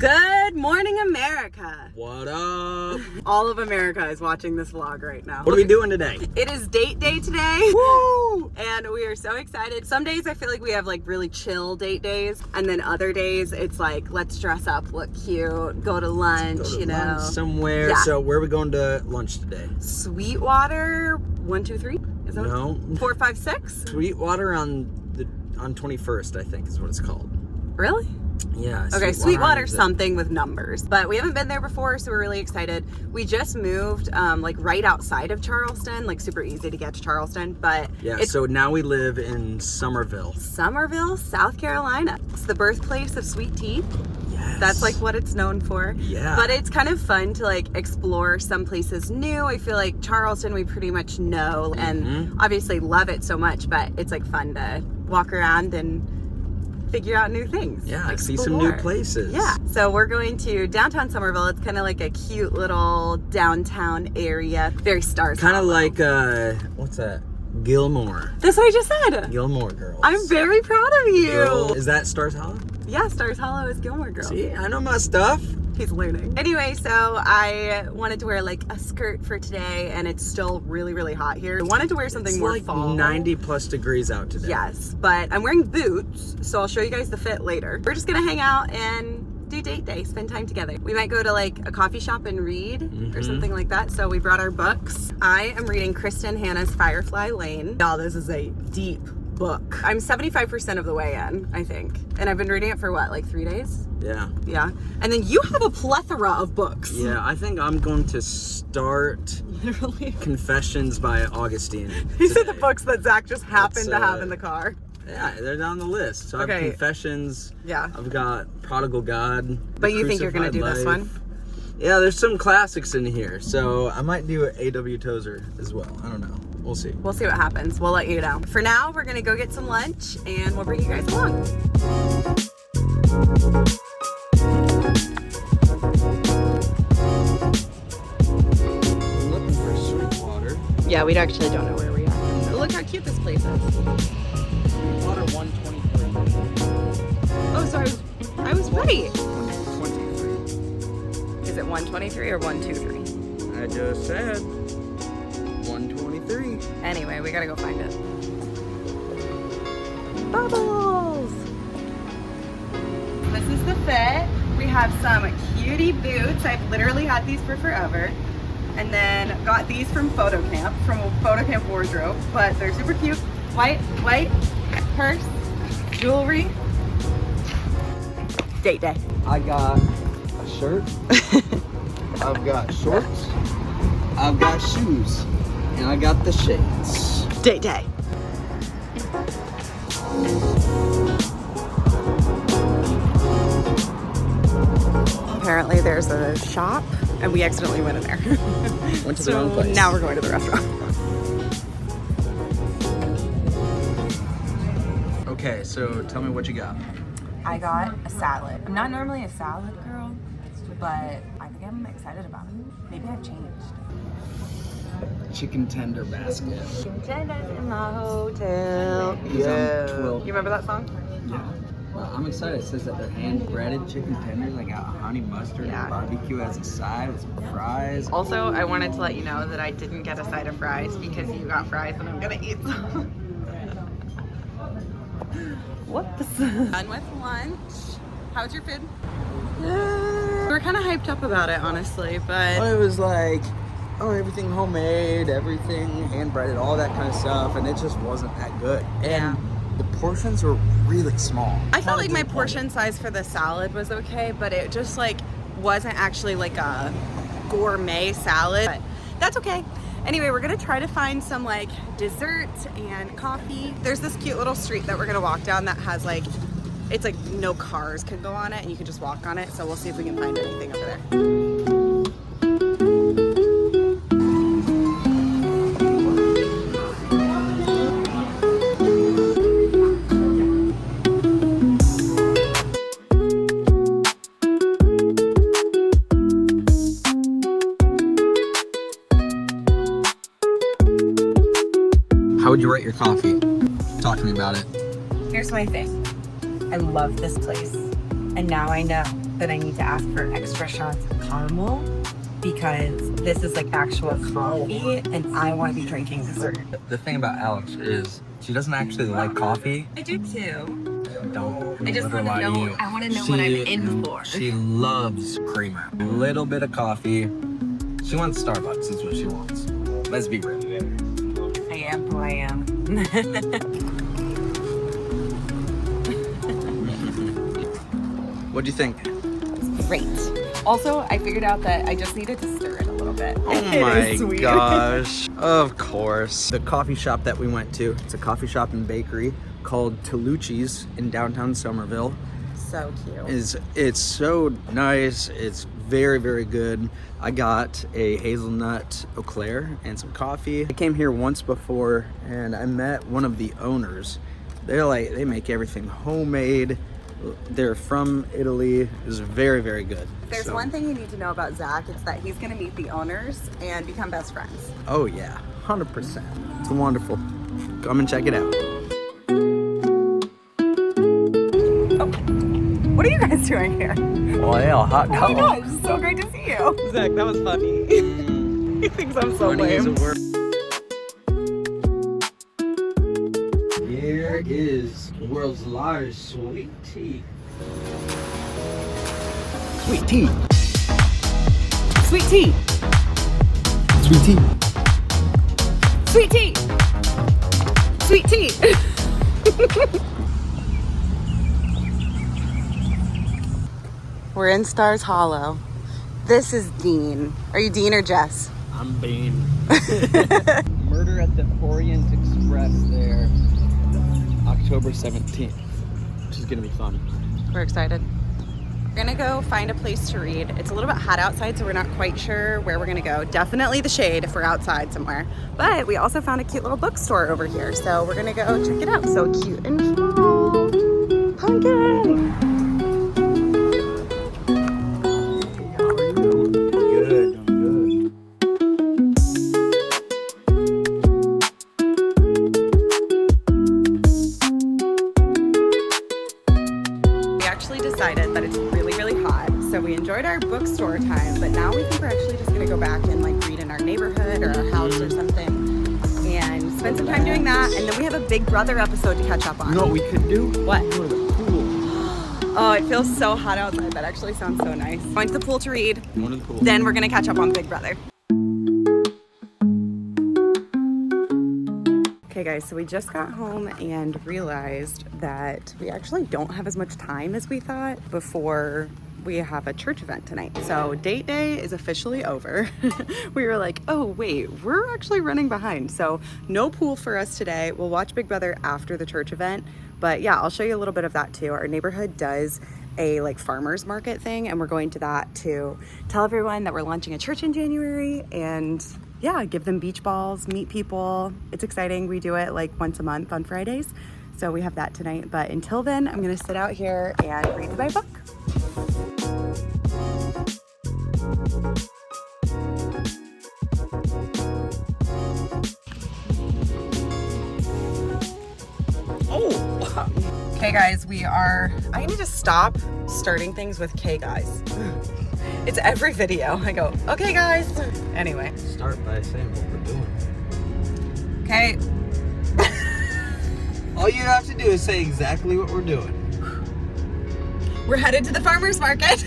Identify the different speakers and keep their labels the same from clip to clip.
Speaker 1: Good morning, America.
Speaker 2: What up?
Speaker 1: All of America is watching this vlog right now.
Speaker 2: What are we doing today?
Speaker 1: It is date day today.
Speaker 2: Woo!
Speaker 1: And we are so excited. Some days I feel like we have like really chill date days. And then other days it's like, let's dress up, look cute, go to lunch,
Speaker 2: you know. Somewhere.
Speaker 1: Yeah.
Speaker 2: So where are we going to lunch today?
Speaker 1: Sweetwater 123? Is that
Speaker 2: No.
Speaker 1: 456?
Speaker 2: Sweetwater on 21st, I think is what it's called.
Speaker 1: Really?
Speaker 2: Yeah.
Speaker 1: Okay, Sweetwater something with numbers, but we haven't been there before, so we're really excited. We just moved like right outside of Charleston, like super easy to get to Charleston, but
Speaker 2: yeah, so now we live in Somerville, South
Speaker 1: Carolina. It's the birthplace of sweet tea.
Speaker 2: Yes.
Speaker 1: That's like what it's known for.
Speaker 2: Yeah.
Speaker 1: But it's kind of fun to like explore some places new. I feel like Charleston we pretty much know and obviously love it so much, but it's like fun to walk around and figure out new things.
Speaker 2: Yeah,
Speaker 1: explore.
Speaker 2: see some new places.
Speaker 1: Yeah, so we're going to downtown Somerville. It's kind of like a cute little downtown area. Very Stars
Speaker 2: Kind of
Speaker 1: Hollow.
Speaker 2: like, what's that? Gilmore.
Speaker 1: That's what I just said.
Speaker 2: Gilmore Girls.
Speaker 1: I'm very proud of you.
Speaker 2: Is that Stars Hollow?
Speaker 1: Yeah, Stars Hollow is Gilmore Girls.
Speaker 2: See, I know my stuff.
Speaker 1: He's learning. Anyway, so I wanted to wear like a skirt for today and it's still really, really hot here. I wanted to wear something more
Speaker 2: like
Speaker 1: fall.
Speaker 2: 90 plus degrees out today.
Speaker 1: Yes, but I'm wearing boots, so I'll show you guys the fit later. We're just gonna hang out and do date day, spend time together. We might go to like a coffee shop and read or something like that. So we brought our books. I am reading Kristen Hanna's Firefly Lane. Y'all, this is a deep book. I'm 75% of the way in, I think. And I've been reading it for what, like 3 days?
Speaker 2: Yeah.
Speaker 1: Yeah. And then you have a plethora of books.
Speaker 2: Yeah, I think I'm going to start
Speaker 1: Literally.
Speaker 2: Confessions by Augustine.
Speaker 1: These are the books that Zach just happened to have in the car.
Speaker 2: Yeah, they're down the list. So I have Confessions.
Speaker 1: Yeah.
Speaker 2: I've got Prodigal God.
Speaker 1: But you think you're going to do this one?
Speaker 2: Yeah, there's some classics in here. So I might do an A.W. Tozer as well. I don't know. We'll see.
Speaker 1: We'll see what happens. We'll let you know. For now, we're going to go get some lunch and we'll bring you guys along.
Speaker 2: I'm looking for Sweetwater.
Speaker 1: Yeah, we actually don't know where we are. Look how cute this place is.
Speaker 2: Sweetwater 123.
Speaker 1: Oh, so I was right.
Speaker 2: 123.
Speaker 1: Is it 123 or 123?
Speaker 2: I just said 123.
Speaker 1: Anyway, we gotta go find it. Bubbles! This is the fit. We have some cutie boots. I've literally had these for forever. And then got these from Photo Camp, from a Photo Camp wardrobe. But they're super cute. White, purse, jewelry. Date day.
Speaker 2: I got a shirt. I've got shorts. I've got shoes. And I got the shades.
Speaker 1: Date day. Apparently there's a shop and we accidentally went in there.
Speaker 2: Went to the wrong place.
Speaker 1: Now we're going to the restaurant.
Speaker 2: Okay, so tell me what you got.
Speaker 1: I got a salad. I'm not normally a salad girl, but I think I'm excited about it. Maybe I've changed.
Speaker 2: Chicken tender basket.
Speaker 1: Tenders in my hotel.
Speaker 2: Yeah.
Speaker 1: You remember that song?
Speaker 2: Yeah. Well, I'm excited. It says that they're hand breaded chicken tenders. I got honey mustard and barbecue as a side with some fries.
Speaker 1: Also, I wanted to let you know that I didn't get a side of fries because you got fries and I'm gonna eat some. Whoops. Done with lunch. How's your food? We're kind of hyped up about it, honestly, but
Speaker 2: Well, it was like, oh, everything homemade, everything hand breaded, all that kind of stuff, and it just wasn't that good. And the portions were really small.
Speaker 1: I felt like my portion size for the salad was okay, but it just like wasn't actually like a gourmet salad. But that's okay. Anyway, we're gonna try to find some like dessert and coffee. There's this cute little street that we're gonna walk down that has like, it's like no cars can go on it and you can just walk on it. So we'll see if we can find anything over there.
Speaker 2: How would you rate your coffee? Talk to me about it.
Speaker 1: Here's my thing. I love this place. And now I know that I need to ask for extra shots of caramel because this is like actual coffee and I want to be drinking dessert.
Speaker 2: The thing about Alex is she doesn't actually like coffee.
Speaker 1: I do too.
Speaker 2: Don't.
Speaker 1: I just
Speaker 2: let her
Speaker 1: want to
Speaker 2: lie
Speaker 1: know.
Speaker 2: you.
Speaker 1: I want to know what I'm in for.
Speaker 2: She loves creamer. A little bit of coffee. She wants Starbucks is what she wants. Let's be real.
Speaker 1: I am who I am.
Speaker 2: What do you think?
Speaker 1: Great. Also, I figured out that I just needed to stir it a little bit.
Speaker 2: Oh my gosh. Of course. The coffee shop that we went to, it's a coffee shop and bakery called Tolucci's in downtown Somerville.
Speaker 1: So cute.
Speaker 2: It's so nice. It's very, very good. I got a hazelnut Eau Claire and some coffee. I came here once before and I met one of the owners. They make everything homemade. They're from Italy. It was very, very good.
Speaker 1: There's one thing you need to know about Zach. It's that he's going to meet the owners and become best friends.
Speaker 2: Oh yeah, 100%. It's wonderful. Come and check it out.
Speaker 1: Oh, what are you guys doing here?
Speaker 2: Oh yeah, hot dog.
Speaker 1: Oh my gosh, it's so great to see you. Zach, that was funny. He thinks I'm so lame.
Speaker 2: Here is the world's largest sweet tea. Sweet tea.
Speaker 1: Sweet tea.
Speaker 2: Sweet tea.
Speaker 1: Sweet tea. Sweet tea. We're in Stars Hollow. This is Dean. Are you Dean or Jess?
Speaker 2: I'm Bean. Murder at the Orient Express there, October 17th, which is gonna be fun.
Speaker 1: We're excited. We're gonna go find a place to read. It's a little bit hot outside, so we're not quite sure where we're gonna go. Definitely the shade if we're outside somewhere. But we also found a cute little bookstore over here, so we're gonna go check it out. So cute and small. Pumpkin! Decided that it's really, really hot. So we enjoyed our bookstore time, but now we think we're actually just gonna go back and like read in our neighborhood or our house or something and spend some time doing that. And then we have a Big Brother episode to catch up on.
Speaker 2: You know what we could do?
Speaker 1: What?
Speaker 2: Go to the pool.
Speaker 1: Oh, it feels so hot outside. That actually sounds so nice. Going to the pool to read.
Speaker 2: Going to the pool.
Speaker 1: Then we're gonna catch up on Big Brother. Okay guys, so we just got home and realized that we actually don't have as much time as we thought before we have a church event tonight. So date day is officially over. We were like, oh wait, we're actually running behind. So no pool for us today. We'll watch Big Brother after the church event. But yeah, I'll show you a little bit of that too. Our neighborhood does a like farmer's market thing and we're going to that to tell everyone that we're launching a church in January and yeah, give them beach balls, meet people. It's exciting. We do it like once a month on Fridays. So we have that tonight. But until then, I'm gonna sit out here and read my book. Oh! Okay guys, I need to stop starting things with K guys. It's every video. I go, okay guys. Anyway.
Speaker 2: Start by saying what we're doing.
Speaker 1: Okay.
Speaker 2: All you have to do is say exactly what we're doing.
Speaker 1: We're headed to the farmer's market.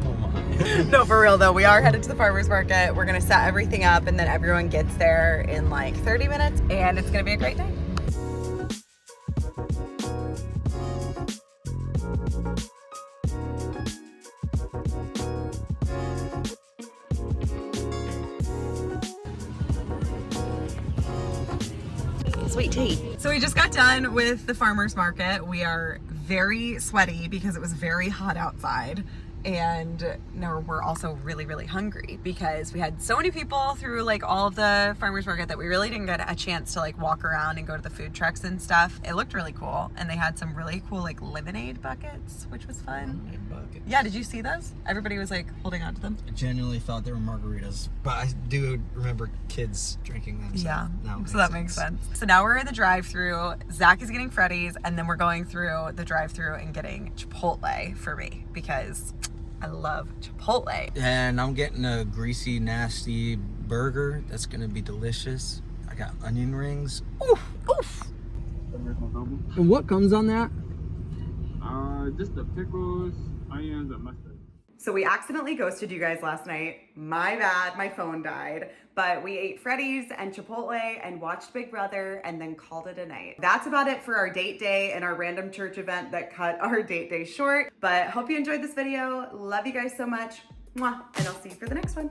Speaker 2: Oh my.
Speaker 1: No, for real though, we are headed to the farmer's market. We're gonna set everything up and then everyone gets there in like 30 minutes and it's gonna be a great day. Sweet tea. So we just got done with the farmer's market. We are very sweaty because it was very hot outside And now we're also really, really hungry because we had so many people through like all of the farmers market that we really didn't get a chance to like walk around and go to the food trucks and stuff. It looked really cool, and they had some really cool like lemonade buckets, which was fun.
Speaker 2: Lemonade buckets.
Speaker 1: Yeah, did you see those? Everybody was like holding on to them.
Speaker 2: I genuinely thought they were margaritas, but I do remember kids drinking them. So
Speaker 1: Yeah,
Speaker 2: so that makes sense.
Speaker 1: So now we're in the drive-thru. Zach is getting Freddy's, and then we're going through the drive-thru and getting Chipotle for me because I love Chipotle.
Speaker 2: And I'm getting a greasy, nasty burger. That's gonna be delicious. I got onion rings. Oof, oof. And what comes on that?
Speaker 3: Just the pickles, onions, and mustard.
Speaker 1: So we accidentally ghosted you guys last night. My bad, my phone died. But we ate Freddy's and Chipotle and watched Big Brother and then called it a night. That's about it for our date day and our random church event that cut our date day short. But hope you enjoyed this video. Love you guys so much. Mwah. And I'll see you for the next one.